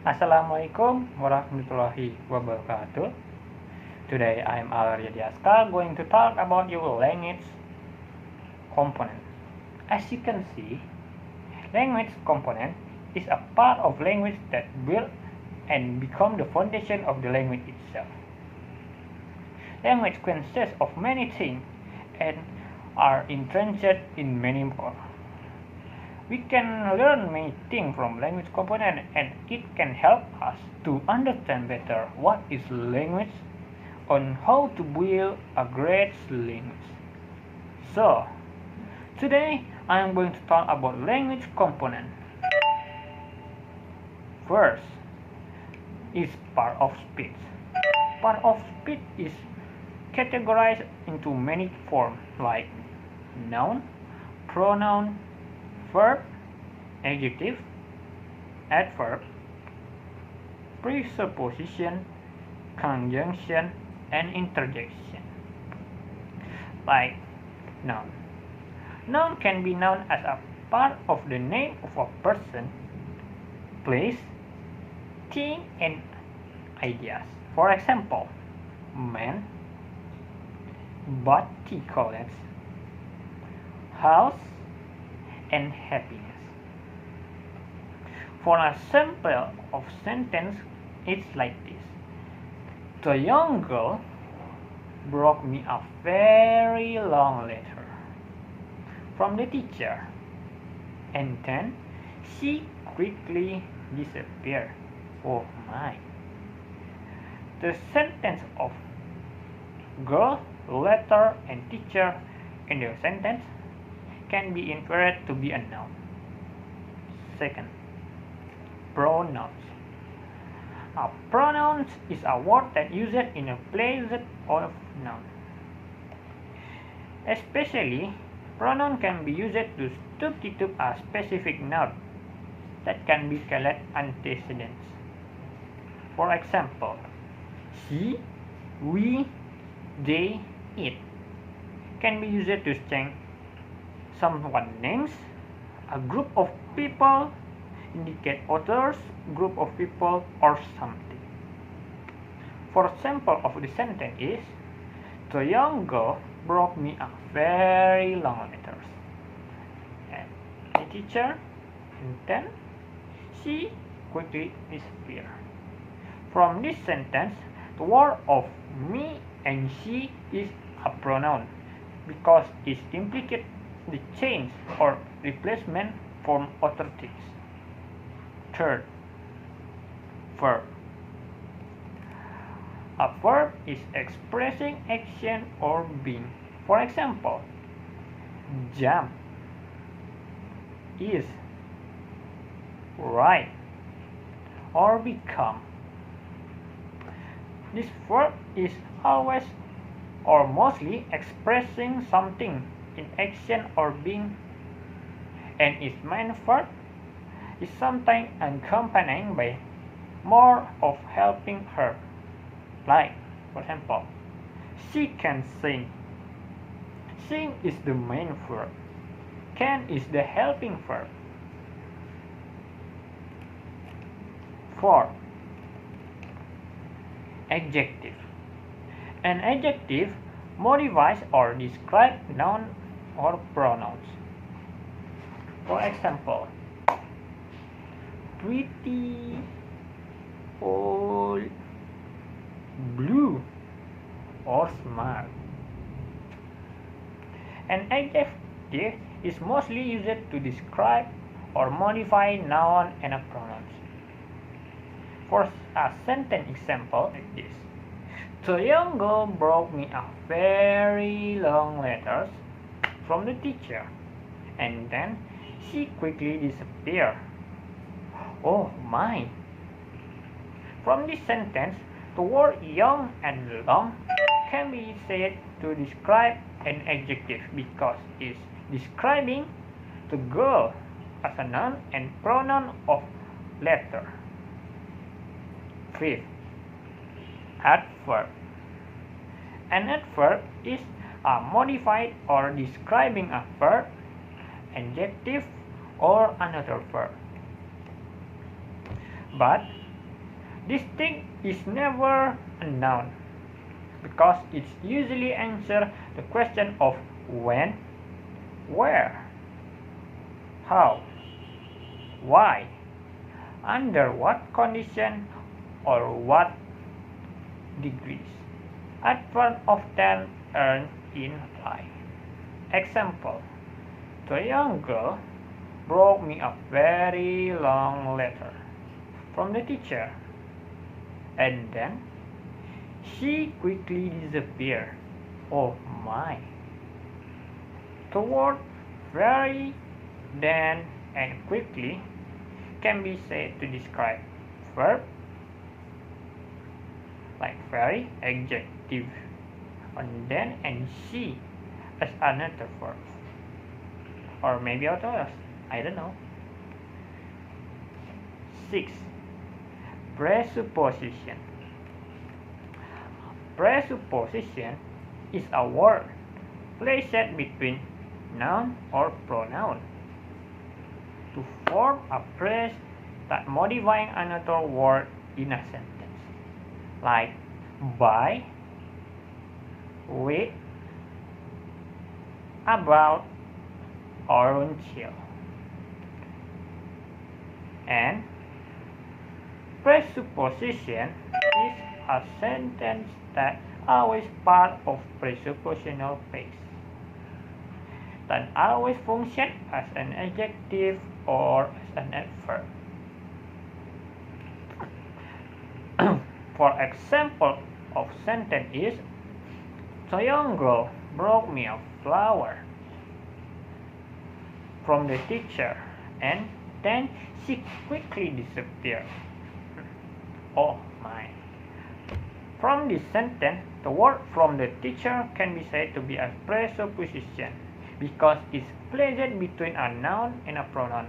Assalamualaikum warahmatullahi wabarakatuh. Today I am Alriyadi going to talk about your language component. As you can see, language component is a part of language that build and become the foundation of the language itself. Language consists of many things and are entrenched in many more. We can learn many things from language component, and it can help us to understand better what is language and how to build a great language. So, today I am going to talk about language component. First is part of speech. Part of speech is categorized into many forms like noun, pronoun, verb, adjective, adverb, preposition, conjunction, and interjection. Like noun. Noun can be known as a part of the name of a person, place, thing, and ideas. For example, man, body college, house, and happiness. For a sample of sentence, it's like this. The young girl brought me a very long letter from the teacher, and then she quickly disappeared. Oh my. The sentence of girl, letter, and teacher in the sentence can be inferred to be a noun. Second, pronouns. A pronoun is a word that used in a place of noun. Especially, pronoun can be used to substitute a specific noun that can be called antecedents. For example, she, we, they, it can be used to change someone names, a group of people, indicate others, group of people, or something. For example of the sentence is, the young girl brought me a very long letter. And the teacher, and then she quickly disappeared. From this sentence, the word of me and she is a pronoun because it implicates the change or replacement from other things. Third, verb. A verb is expressing action or being. For example, jump, is, write, or become. This verb is always or mostly expressing something in action or being, and its main verb is sometimes accompanied by more of helping her. Like, for example, she can sing. Sing is the main verb. Can is the helping verb. Fourth, adjective. An adjective modifies or describes noun or pronouns. For example, pretty, old, blue, or smart. An adjective is mostly used to describe or modify noun and pronouns. For a sentence example like this, the young girl brought me a very long letter from the teacher, and then she quickly disappeared. Oh my! From this sentence, the word young and long can be said to describe an adjective because it is describing the girl as a noun and pronoun of letter. Fifth, adverb. An adverb is a modified or describing a verb, adjective, or another verb. But This thing is never a noun because it usually answers the question of when, where, how, why, under what condition, or what degrees. Adverb often earn in life. Example: the young girl brought me a very long letter from the teacher, and then she quickly disappeared. Oh my! The word very, then, and quickly can be said to describe verb like very, adjective, and then and she as another verb, or maybe others, I don't know. 6. Presupposition. Presupposition is a word placed between noun or pronoun to form a phrase that modifying another word in a sentence, like by, with, about, or until. And presupposition is a sentence that always part of presuppositional phase, that always function as an adjective or as an adverb. For example of sentence is, the young girl brought me a flower from the teacher, and then she quickly disappeared. Oh my! From this sentence, the word from the teacher can be said to be a presupposition because it's placed between a noun and a pronoun.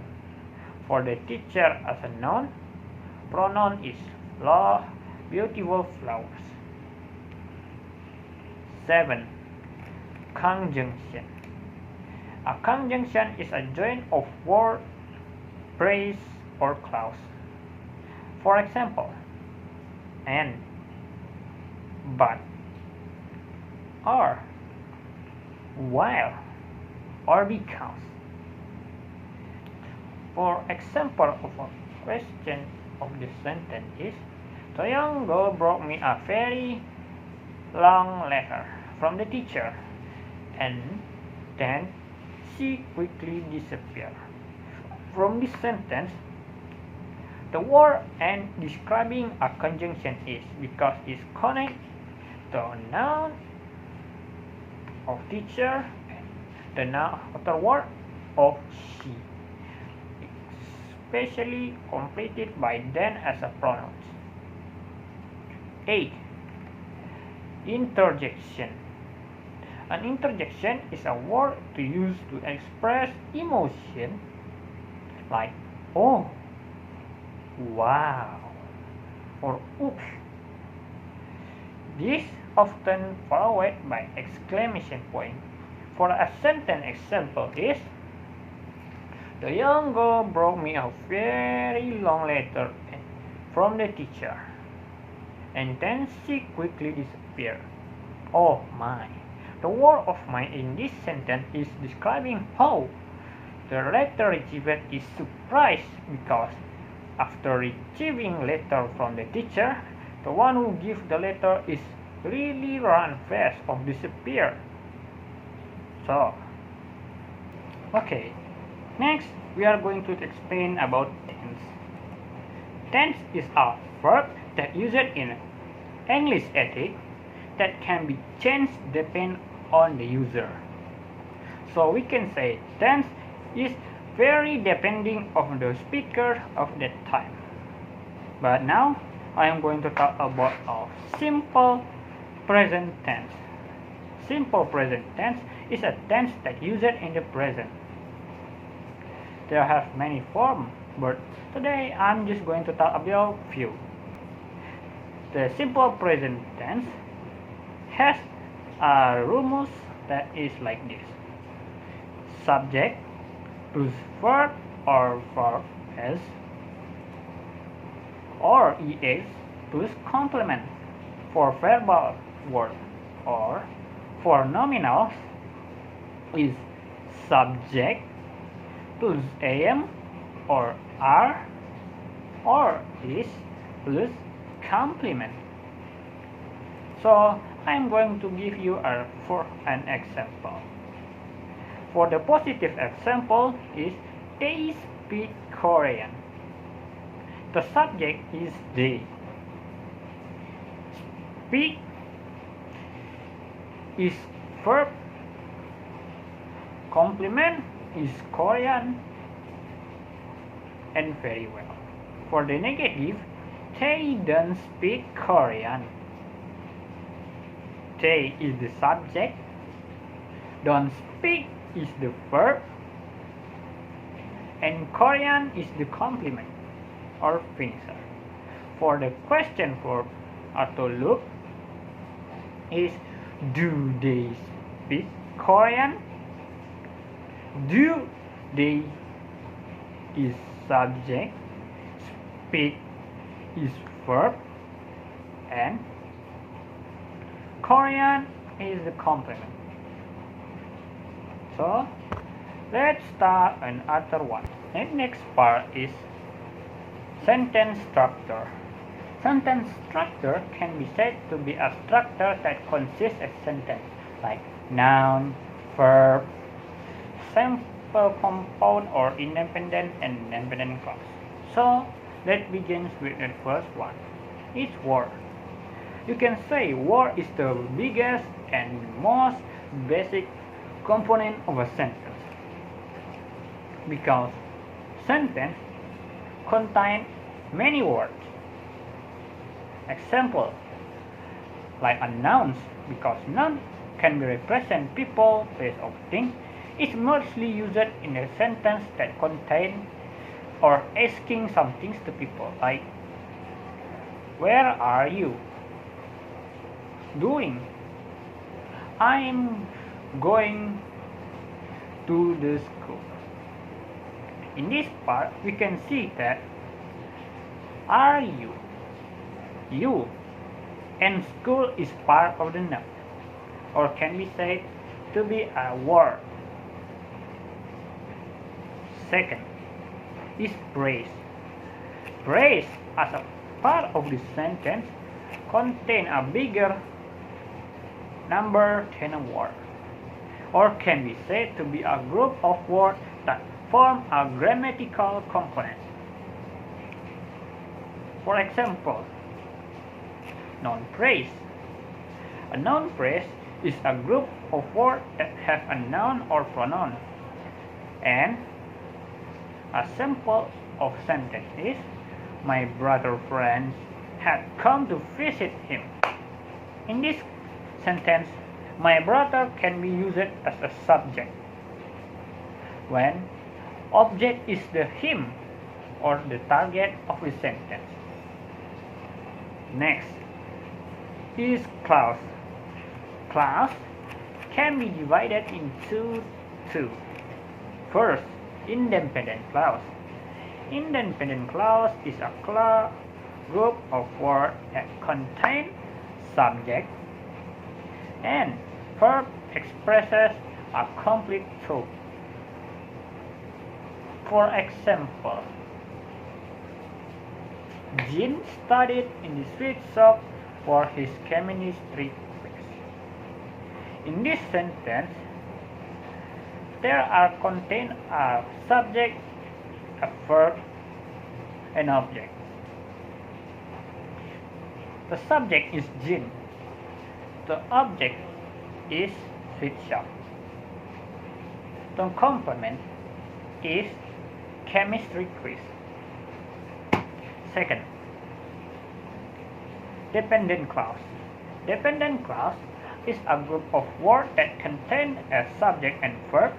For the teacher as a noun, pronoun is beautiful flowers. 7. Conjunction. A conjunction is a join of word, phrase, or clause. For example, and, but, or, while, or because. For example of a question of the sentence is, the young girl brought me a very long letter from the teacher, and then she quickly disappeared. From this sentence, the word and describing a conjunction is because it connects the noun of teacher and the noun of the word of she, especially completed by then as a pronoun. 8. Interjection. An interjection is a word to use to express emotion like oh, wow, or oops. This often followed by exclamation point. For a sentence example is, the young girl brought me a very long letter from the teacher, and then she quickly disappeared. Oh my! The word of my in this sentence is describing how the letter receiver is surprised because after receiving letter from the teacher, the one who gives the letter is really run fast or disappear. So, okay, next we are going to explain about tense. Tense is a verb that used in English ethic that can be changed depending on the user. So we can say tense is very depending on the speaker of that time. But now I am going to talk about a simple present tense. Simple present tense is a tense that used in the present. There have many forms, but today I'm just going to talk about few. The simple present tense has a rumus that is like this: subject plus verb or verb s or es plus complement for verbal word, or for nominals is subject plus am or are, or is plus complement. So I'm going to give you for an example. For the positive example is they speak Korean. The subject is they. Speak is verb. Complement is Korean. And very well. For the negative, they don't speak Korean. They is the subject. Don't speak is the verb. And Korean is the complement or finisher. For the question verb to look is do they speak Korean? Do they is subject, speak is verb, and Korean is the complement. So let's start another one. And next part is sentence structure. Sentence structure can be said to be a structure that consists of sentence like noun, verb, simple compound or independent and dependent clause. So let's begin with the first one. It's word. You can say word is the biggest and most basic component of a sentence because sentence contain many words. Example like a nouns, because noun can be represent people, place, or things. It's mostly used in a sentence that contain or asking some things to people like where are you doing? I'm going to the school. In this part, we can see that are you, and school is part of the noun, or can be said to be a word. Second is praise. Praise as a part of the sentence contain a bigger number than a word, or can be said to be a group of words that form a grammatical component. For example, noun phrase. A noun phrase is a group of words that have a noun or pronoun. And a sample of sentence is my brother's friends had come to visit him. In this sentence, my brother can be used as a subject when object is the him or the target of the sentence. Next is clause. Clause can be divided into two. First, independent clause. Independent clause is a group of words that contain subject and verb expresses a complete thought. For example, Jin studied in the street shop for his chemistry quiz. In this sentence, there are contained a subject, a verb, and object. The subject is Jin. The object is sweet shop. The complement is chemistry quiz. Second, dependent clause. Dependent clause is a group of words that contain a subject and verb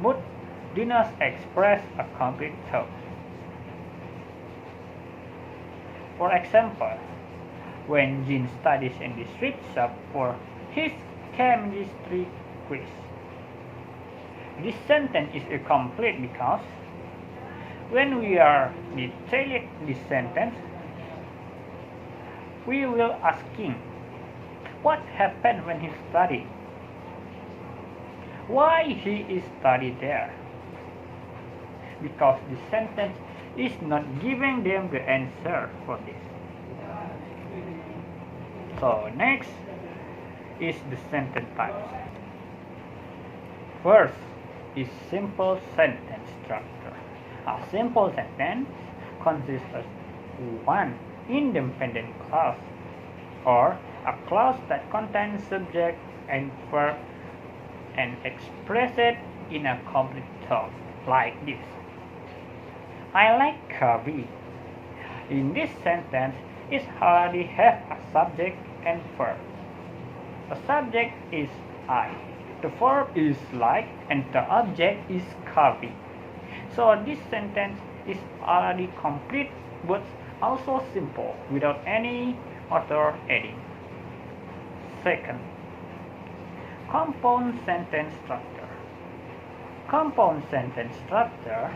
but do not express a complete thought. For example, when Jin studies in the street shop for his chemistry quiz. This sentence is incomplete because when we are detailing this sentence, we will asking, what happened when he studied? Why he is studied there? Because the sentence is not giving them the answer for this. So next is the sentence types. First is simple sentence structure. A simple sentence consists of one independent clause or a clause that contains subject and verb and expressed in a complete thought like this. I like coffee. In this sentence, it already have a subject and verb. The subject is I, the verb is like, and the object is coffee. So this sentence is already complete but also simple without any other adding. Second, compound sentence structure. Compound sentence structure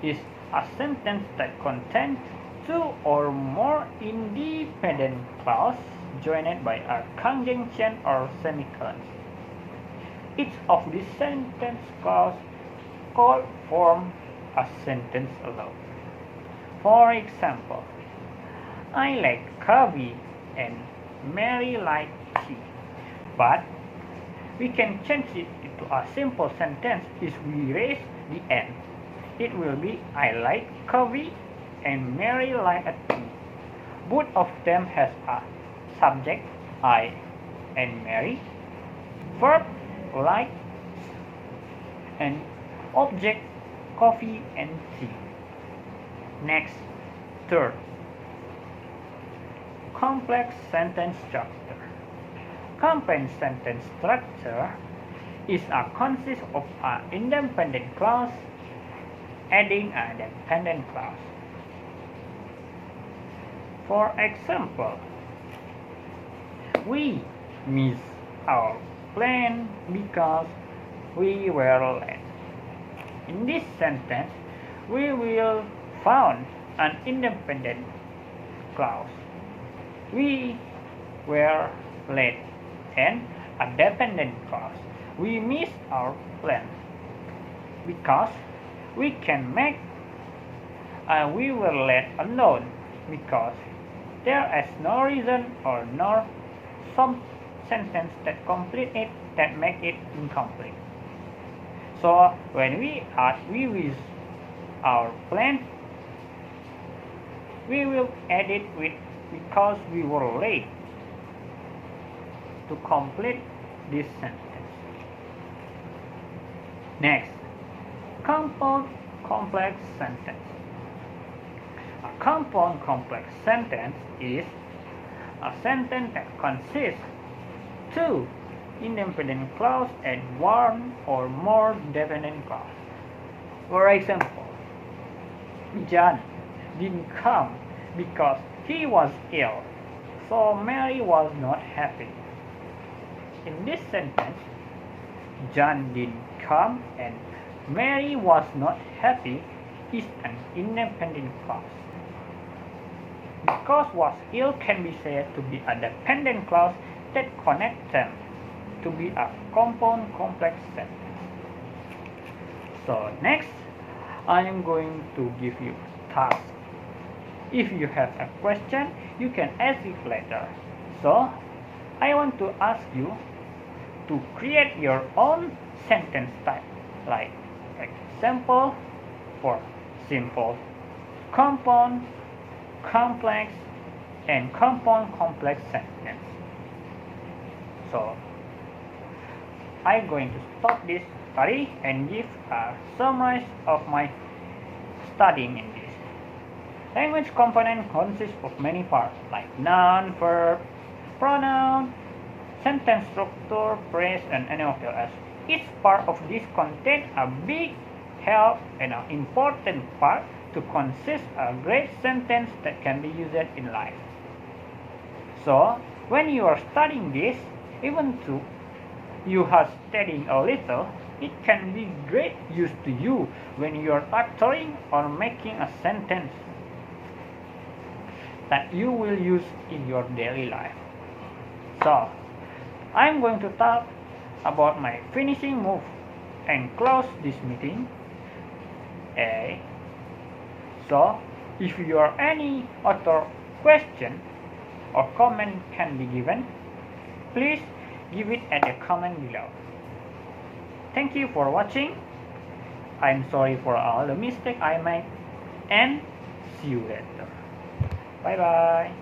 is a sentence that contains two or more independent clauses joined by a conjunction or semicolons. Each of these sentence clauses could form a sentence alone. For example, I like coffee and Mary likes tea. But we can change it into a simple sentence if we raise the end. It will be I like coffee and Mary likes tea. Both of them has a subject I and Mary, verb like, and object coffee and tea. Next, third, complex sentence structure. Complex sentence structure is a consist of an independent clause adding a dependent clause. For example, we miss our plane because we were late. In this sentence, we will found an independent clause. We were late and a dependent clause. We missed our plan because we can make we were late alone because there is no reason or no some sentence that complete it that make it incomplete. So when we add we miss our plan, we will add it with because we were late to complete this sentence. Next, compound complex sentence. A compound complex sentence is a sentence that consists two independent clauses and one or more dependent clauses. For example, John didn't come because he was ill, so Mary was not happy. In this sentence, John didn't come and Mary was not happy is an independent clause. Because was ill can be said to be a dependent clause that connects them to be a compound complex sentence. So next, I am going to give you a task. If you have a question, you can ask it later. So, I want to ask you to create your own sentence type, like example for simple, compound, complex, and compound complex sentence. So, I'm going to stop this study and give a summary of my studying in this. Language component consists of many parts like noun, verb, pronoun, sentence structure, phrase, and any of the else. Each part of this contains a big help and an important part to consist a great sentence that can be used in life. So, when you are studying this, even though you are studying a little, it can be great use to you when you are uttering or making a sentence. that you will use in your daily life. So, I'm going to talk about my finishing move and close this meeting. A. So, if you are any other question or comment can be given, please give it at the comment below. Thank you for watching. I'm sorry for all the mistakes I made, and see you later. Bye bye.